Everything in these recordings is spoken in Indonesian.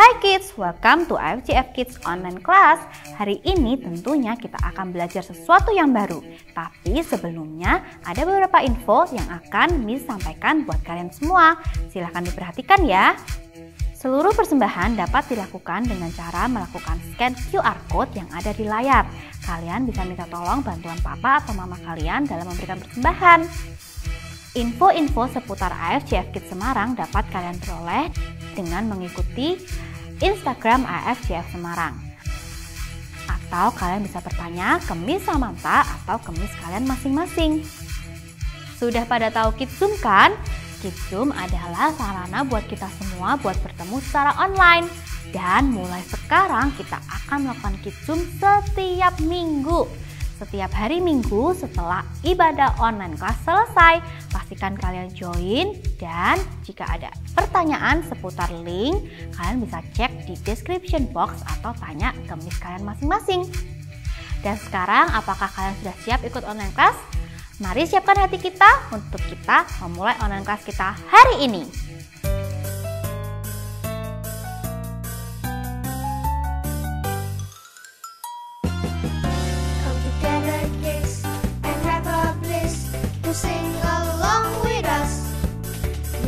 Hai kids, welcome to IFGF Kids Online Class. Hari ini tentunya kita akan belajar sesuatu yang baru. Tapi sebelumnya ada beberapa info yang akan Miss sampaikan buat kalian semua. Silahkan diperhatikan ya. Seluruh persembahan dapat dilakukan dengan cara melakukan scan QR Code yang ada di layar. Kalian bisa minta tolong bantuan papa atau mama kalian dalam memberikan persembahan. Info-info seputar IFGF Kids Semarang dapat kalian peroleh dengan mengikuti Instagram IFGF Semarang. Atau kalian bisa bertanya ke Miss Samantha atau ke Miss kalian masing-masing. Sudah pada tahu KidsZoom kan? KidsZoom adalah sarana buat kita semua buat bertemu secara online. Dan mulai sekarang kita akan melakukan KidsZoom setiap minggu. Setiap hari Minggu setelah ibadah online kelas selesai, pastikan kalian join dan jika ada pertanyaan seputar link, kalian bisa cek di description box atau tanya ke Miss kalian masing-masing. Dan sekarang apakah kalian sudah siap ikut online class? Mari siapkan hati kita untuk kita memulai online class kita hari ini. Sing along with us.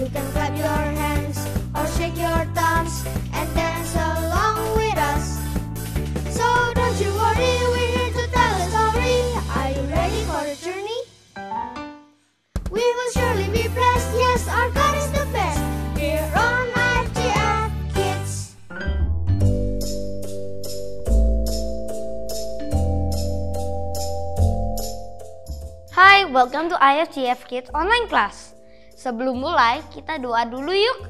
You can clap your hands or shake your thumbs and dance along with us. So don't you worry, we're here to tell a story. Are you ready for the journey? We will surely be blessed. Yes, our God is the best. Here on IFGF Kids. Hai, welcome to IFGF Kids Online Class. Sebelum mulai, kita doa dulu yuk.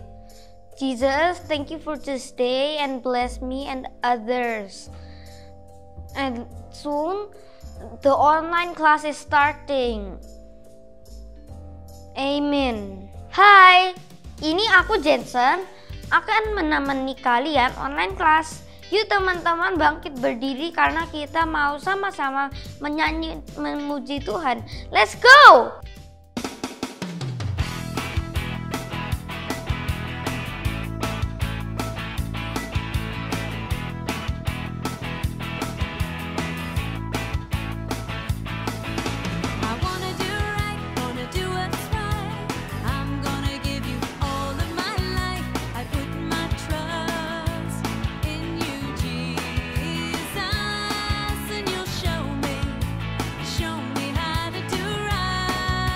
Jesus, thank you for this day and bless me and others. And soon, the online class is starting. Amen. Hai, ini aku Jensen, akan menemani kalian online class. Yuk teman-teman bangkit berdiri karena kita mau sama-sama menyanyi memuji Tuhan. Let's go! Show me how to do right.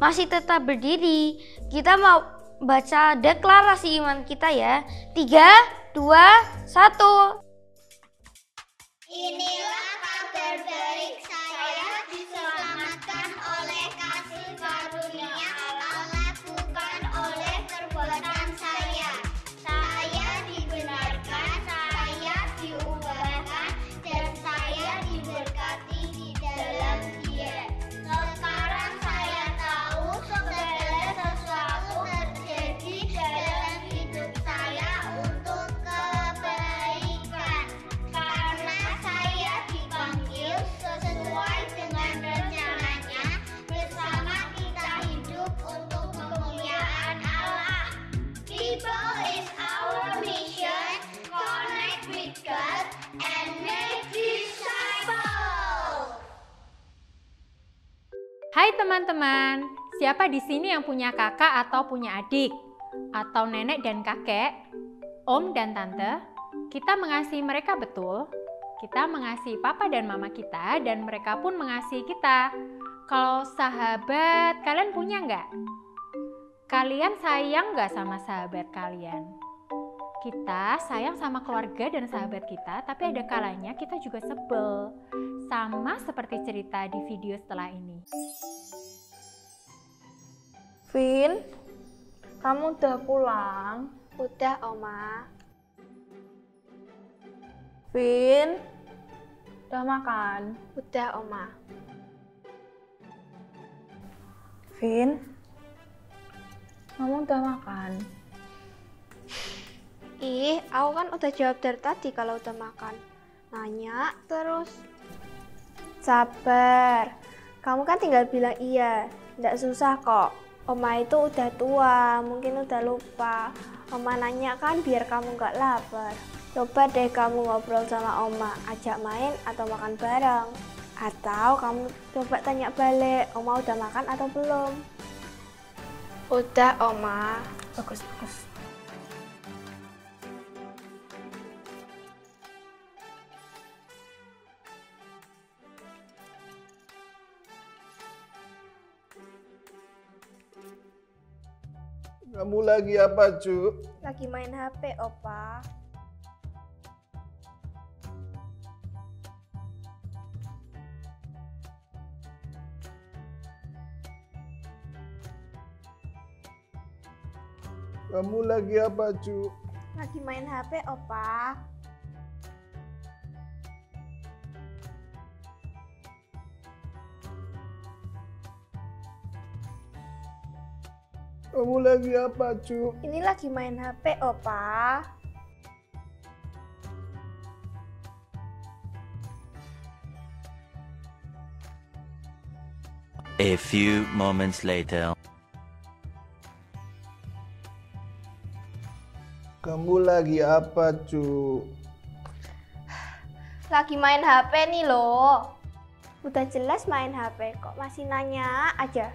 masih tetap berdiri. Kita mau baca deklarasi iman kita ya. 3, 2, 1. Inilah kabar baik, saya diselamatkan oleh kasih karunia Allah, bukan oleh perbuatan saya. Saya dibenarkan, saya diubahkan, dan saya diberkati di dalam Dia. Sekarang saya tahu segala sesuatu terjadi dalam hidup saya untuk kebaikan. Karena saya dipanggil sesuai dengan rencananya, bersama kita hidup untuk kemuliaan Allah. People is our mission, connect with God and make disciples. Hai teman-teman, siapa di sini yang punya kakak atau punya adik? Atau nenek dan kakek? Om dan tante? Kita mengasihi mereka betul? Kita mengasihi papa dan mama kita dan mereka pun mengasihi kita. Kalau sahabat, kalian punya nggak? Kalian sayang nggak sama sahabat kalian? Kita sayang sama keluarga dan sahabat kita, tapi ada kalanya kita juga sebel. Sama seperti cerita di video setelah ini. Vin, kamu udah pulang? Udah, Oma. Vin, udah makan? Udah, Oma. Vin, kamu udah makan? Ih, aku kan udah jawab dari tadi kalau udah makan. Nanya terus. Sabar. Kamu kan tinggal bilang iya. Nggak susah kok. Oma itu udah tua, mungkin udah lupa. Oma nanya kan biar kamu nggak lapar. Coba deh kamu ngobrol sama Oma, ajak main atau makan bareng. Atau kamu coba tanya balik, Oma udah makan atau belum? Udah, Oma. Bagus. Kamu lagi apa, Cu? Lagi main HP, Opa. Kamu lagi apa, Cu? Lagi main HP, Opa. Kamu lagi apa, Cu? Ini lagi main HP, Opa. A few moments later. Kamu lagi apa, Cu? Lagi main HP nih loh. Udah jelas main HP, kok masih nanya aja.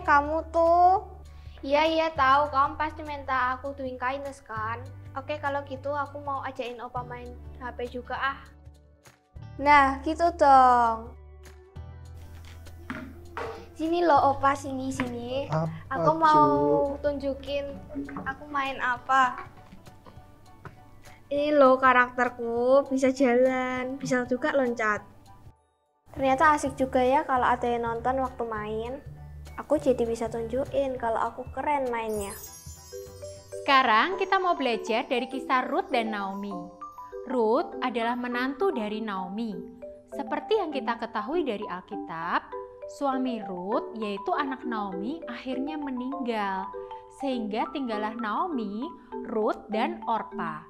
Kamu tuh. Iya, tahu. Kamu pasti minta aku doing kindness kan? Oke, kalau gitu aku mau ajakin Opa main HP juga ah. Nah, gitu dong. Sini loh Opa, sini. Apa, Aku mau Cu? tunjukin aku main apa. Ini loh karakterku, bisa jalan, bisa juga loncat. Ternyata asik juga ya kalau ada yang nonton waktu main. Aku jadi bisa tunjukin kalau aku keren mainnya. Sekarang kita mau belajar dari kisah Ruth dan Naomi. Ruth adalah menantu dari Naomi. Seperti yang kita ketahui dari Alkitab, suami Ruth, yaitu anak Naomi, akhirnya meninggal. Sehingga tinggallah Naomi, Ruth, dan Orpa.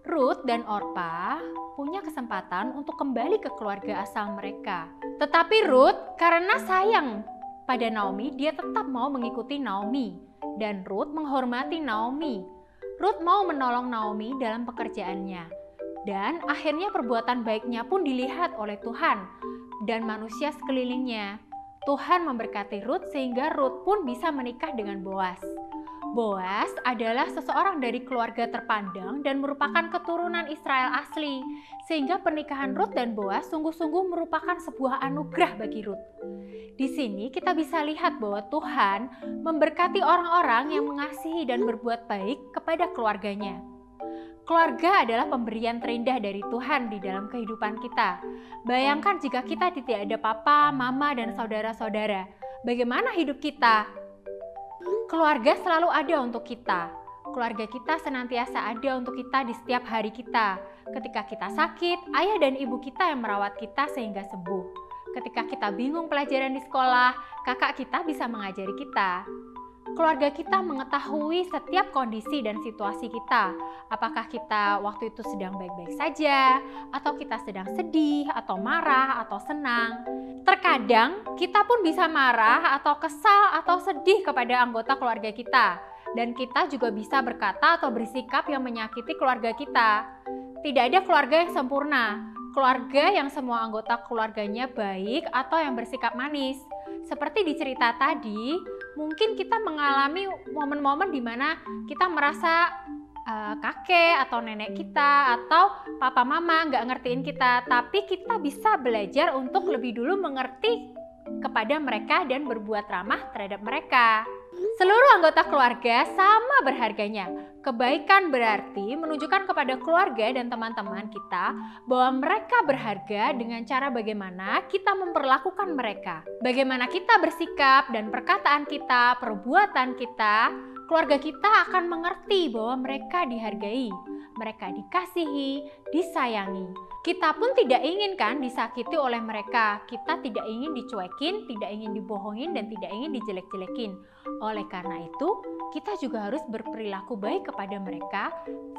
Ruth dan Orpa punya kesempatan untuk kembali ke keluarga asal mereka. Tetapi Ruth, karena sayang pada Naomi, dia tetap mau mengikuti Naomi. Dan Ruth menghormati Naomi. Ruth mau menolong Naomi dalam pekerjaannya. Dan akhirnya perbuatan baiknya pun dilihat oleh Tuhan dan manusia sekelilingnya. Tuhan memberkati Ruth sehingga Ruth pun bisa menikah dengan Boaz. Boaz adalah seseorang dari keluarga terpandang dan merupakan keturunan Israel asli, sehingga pernikahan Ruth dan Boaz sungguh-sungguh merupakan sebuah anugerah bagi Ruth. Di sini kita bisa lihat bahwa Tuhan memberkati orang-orang yang mengasihi dan berbuat baik kepada keluarganya. Keluarga adalah pemberian terindah dari Tuhan di dalam kehidupan kita. Bayangkan jika kita tidak ada papa, mama, dan saudara-saudara. Bagaimana hidup kita? Keluarga selalu ada untuk kita. Keluarga kita senantiasa ada untuk kita di setiap hari kita. Ketika kita sakit, ayah dan ibu kita yang merawat kita sehingga sembuh. Ketika kita bingung pelajaran di sekolah, kakak kita bisa mengajari kita. Keluarga kita mengetahui setiap kondisi dan situasi kita. Apakah kita waktu itu sedang baik-baik saja, atau kita sedang sedih, atau marah, atau senang. Terkadang kita pun bisa marah, atau kesal, atau sedih kepada anggota keluarga kita. Dan kita juga bisa berkata atau bersikap yang menyakiti keluarga kita. Tidak ada keluarga yang sempurna. Keluarga yang semua anggota keluarganya baik atau yang bersikap manis. Seperti di cerita tadi, mungkin kita mengalami momen-momen di mana kita merasa kakek atau nenek kita atau papa mama nggak ngertiin kita, tapi kita bisa belajar untuk lebih dulu mengerti kepada mereka dan berbuat ramah terhadap mereka. Seluruh anggota keluarga sama berharganya. Kebaikan berarti menunjukkan kepada keluarga dan teman-teman kita bahwa mereka berharga dengan cara bagaimana kita memperlakukan mereka. Bagaimana kita bersikap dan perkataan kita, perbuatan kita, keluarga kita akan mengerti bahwa mereka dihargai, mereka dikasihi, disayangi. Kita pun tidak ingin kan disakiti oleh mereka. Kita tidak ingin dicuekin, tidak ingin dibohongin, dan tidak ingin dijelek-jelekin. Oleh karena itu, kita juga harus berperilaku baik kepada mereka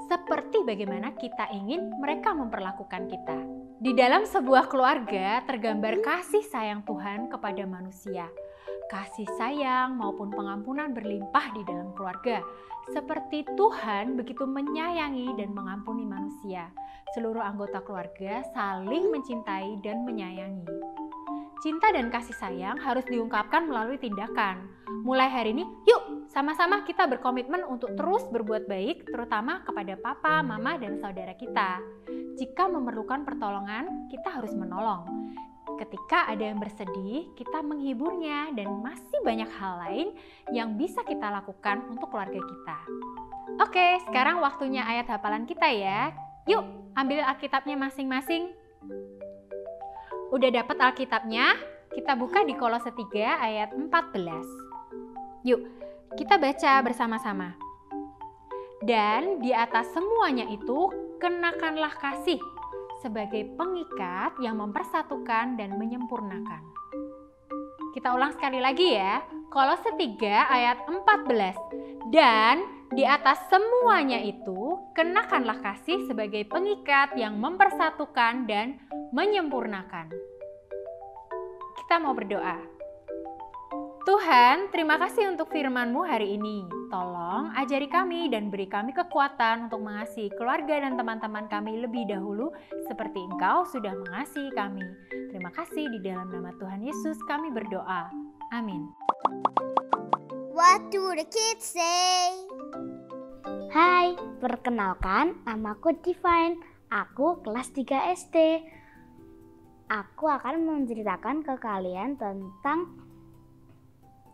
seperti bagaimana kita ingin mereka memperlakukan kita. Di dalam sebuah keluarga tergambar kasih sayang Tuhan kepada manusia. Kasih sayang maupun pengampunan berlimpah di dalam keluarga. Seperti Tuhan begitu menyayangi dan mengampuni manusia. Seluruh anggota keluarga saling mencintai dan menyayangi. Cinta dan kasih sayang harus diungkapkan melalui tindakan. Mulai hari ini, yuk sama-sama kita berkomitmen untuk terus berbuat baik, terutama kepada papa, mama, dan saudara kita. Jika memerlukan pertolongan, kita harus menolong. Ketika ada yang bersedih, kita menghiburnya, dan masih banyak hal lain yang bisa kita lakukan untuk keluarga kita. Oke, sekarang waktunya ayat hafalan kita ya. Yuk, ambil Alkitabnya masing-masing. Udah dapat Alkitabnya? Kita buka di Kolose 3 ayat 14. Yuk, kita baca bersama-sama. Dan di atas semuanya itu, kenakanlah kasih sebagai pengikat yang mempersatukan dan menyempurnakan. Kita ulang sekali lagi ya. Kolose 3 ayat 14. Dan di atas semuanya itu, kenakanlah kasih sebagai pengikat yang mempersatukan dan menyempurnakan. Kita mau berdoa. Tuhan, terima kasih untuk firman-Mu hari ini. Tolong ajari kami dan beri kami kekuatan untuk mengasihi keluarga dan teman-teman kami lebih dahulu seperti Engkau sudah mengasihi kami. Terima kasih, di dalam nama Tuhan Yesus kami berdoa. Amin. What do the kids say? Hai, perkenalkan namaku Divine. Aku kelas 3 SD. Aku akan menceritakan ke kalian tentang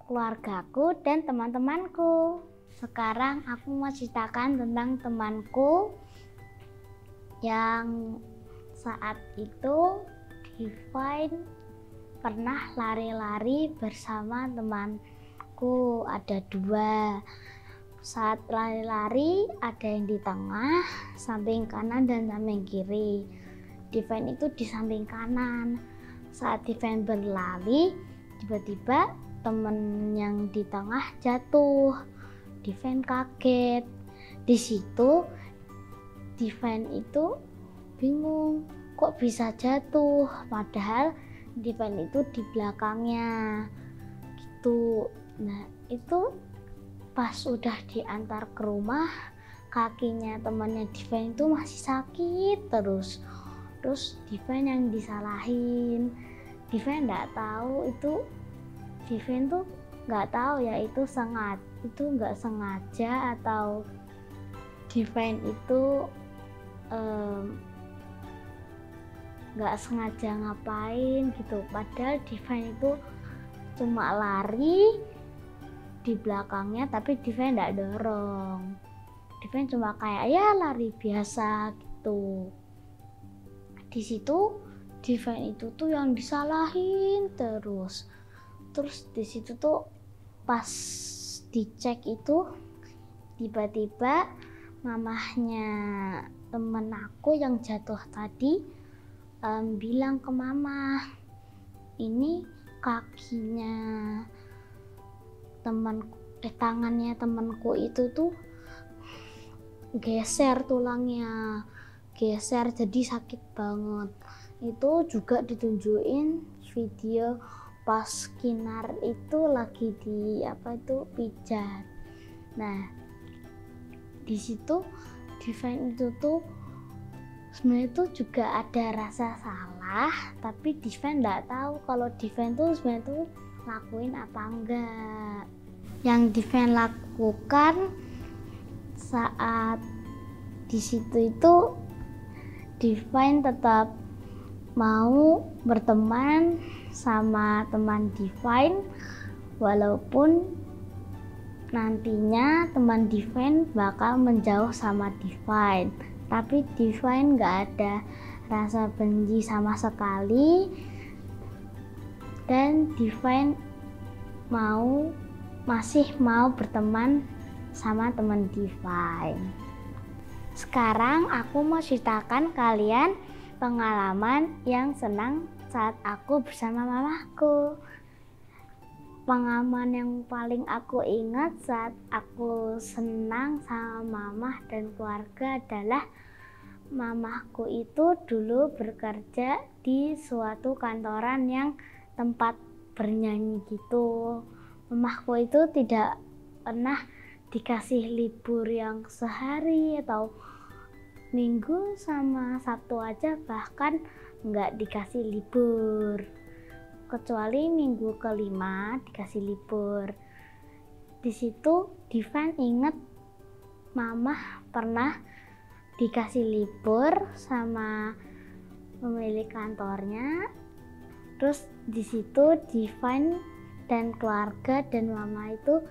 keluargaku dan teman-temanku. Sekarang aku mau ceritakan tentang temanku yang saat itu Divine pernah lari-lari bersama temanku. Ada 2. Saat lari-lari ada yang di tengah, samping kanan dan samping kiri. Divine itu di samping kanan. Saat Divine berlari, tiba-tiba temen yang di tengah jatuh. Divine kaget. Di situ Divine itu bingung, kok bisa jatuh, padahal Divine itu di belakangnya gitu. Nah, itu pas udah diantar ke rumah, kakinya temannya Divine itu masih sakit terus Divine yang disalahin. Divine nggak tahu itu Divine tuh nggak tahu ya itu nggak sengaja atau Divine itu nggak sengaja ngapain gitu. Padahal Divine itu cuma lari di belakangnya, tapi Divine nggak dorong. Divine cuma kayak ya lari biasa gitu. Di situ Divine itu tuh yang disalahin terus di situ tuh pas dicek itu tiba-tiba mamahnya temen aku yang jatuh tadi bilang ke mama, ini kakinya tangannya temanku itu tuh geser, tulangnya geser jadi sakit banget. Itu juga ditunjukin video pas Kinar itu lagi di pijat. Nah, di situ Divine itu tuh sebenarnya tuh juga ada rasa salah, tapi Divine nggak tahu kalau Divine tuh sebenarnya tuh lakuin apa enggak. Yang Divine lakukan saat di situ itu Divine tetap mau berteman sama teman Divine, walaupun nantinya teman Divine bakal menjauh sama Divine, tapi Divine nggak ada rasa benci sama sekali, dan Divine masih mau berteman sama teman Divine. Sekarang aku mau ceritakan kalian pengalaman yang senang saat aku bersama mamaku. Pengalaman yang paling aku ingat saat aku senang sama mama dan keluarga adalah mamaku itu dulu bekerja di suatu kantoran yang tempat bernyanyi gitu. Mamaku itu tidak pernah dikasih libur yang sehari atau Minggu sama Sabtu aja bahkan nggak dikasih libur, kecuali minggu kelima dikasih libur. Di situ Divine inget mama pernah dikasih libur sama pemilik kantornya. Terus di situ Divine dan keluarga dan mama itu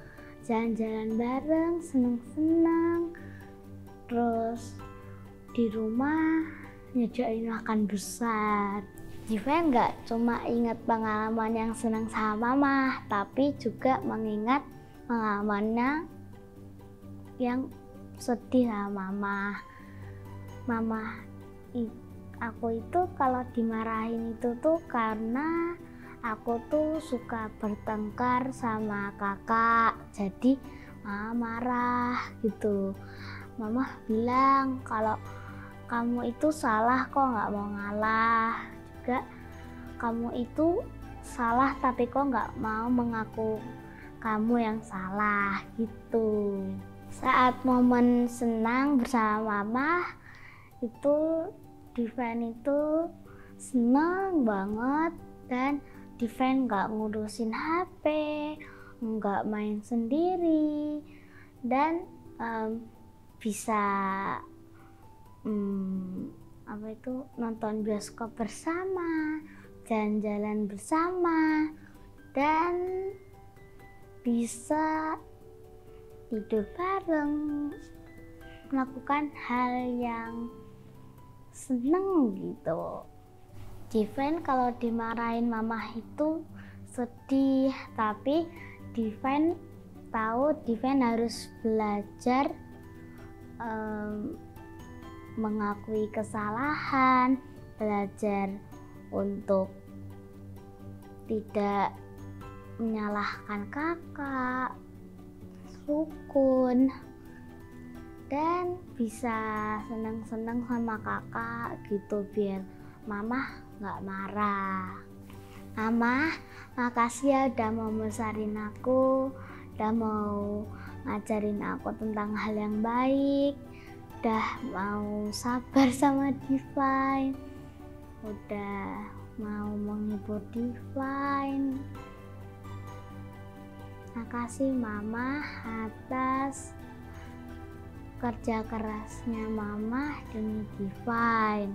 jalan-jalan bareng, seneng-seneng. Terus di rumah nyediain makan besar. Divine nggak cuma ingat pengalaman yang senang sama mama, tapi juga mengingat pengalamannya yang sedih sama mama. Aku itu kalau dimarahin itu tuh karena aku tuh suka bertengkar sama kakak, jadi mama marah gitu. Mama bilang kalau kamu itu salah kok nggak mau ngalah, juga kamu itu salah tapi kok nggak mau mengaku kamu yang salah gitu. Saat momen senang bersama mama itu Divine itu senang banget, dan Divine nggak ngurusin HP, nggak main sendiri, dan bisa nonton bioskop bersama, jalan-jalan bersama, dan bisa tidur bareng, melakukan hal yang seneng gitu. Divine kalau dimarahin mama itu sedih, tapi Divine tahu Divine harus belajar mengakui kesalahan, belajar untuk tidak menyalahkan kakak, rukun, dan bisa senang-senang sama kakak gitu biar mama nggak marah. Mama, makasih ya udah mau besarin aku, udah mau ngajarin aku tentang hal yang baik, udah mau sabar sama Divine, udah mau menghibur Divine. Makasih Mama atas kerja kerasnya Mama demi Divine.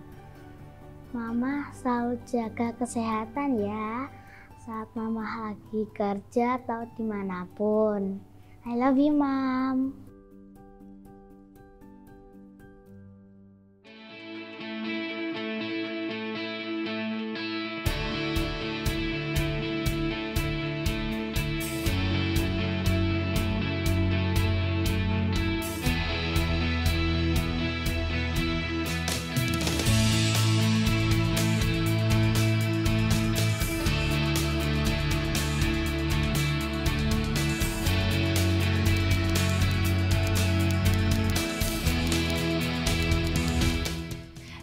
Mama selalu jaga kesehatan ya saat Mama lagi kerja atau dimanapun. I love you, Mom.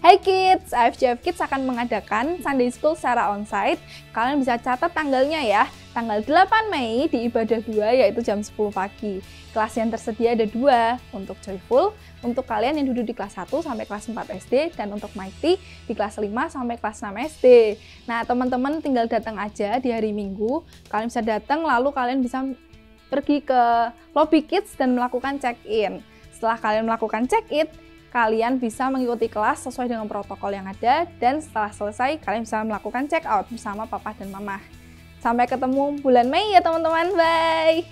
Hai Kids, AFJF Kids akan mengadakan Sunday School secara onsite. Kalian bisa catat tanggalnya ya. Tanggal 8 Mei di ibadah 2 yaitu jam 10 pagi. Kelas yang tersedia ada 2, untuk Joyful, untuk kalian yang duduk di kelas 1 sampai kelas 4 SD, dan untuk Mighty di kelas 5 sampai kelas 6 SD. Nah teman-teman tinggal datang aja di hari Minggu. Kalian bisa datang lalu kalian bisa pergi ke lobby Kids dan melakukan check-in. Setelah kalian melakukan check-in, kalian bisa mengikuti kelas sesuai dengan protokol yang ada, dan setelah selesai kalian bisa melakukan check out bersama papa dan mama. Sampai ketemu bulan Mei ya teman-teman, bye!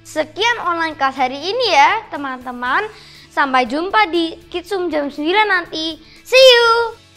Sekian online kelas hari ini ya teman-teman. Sampai jumpa di Kidsum jam 9 nanti. See you!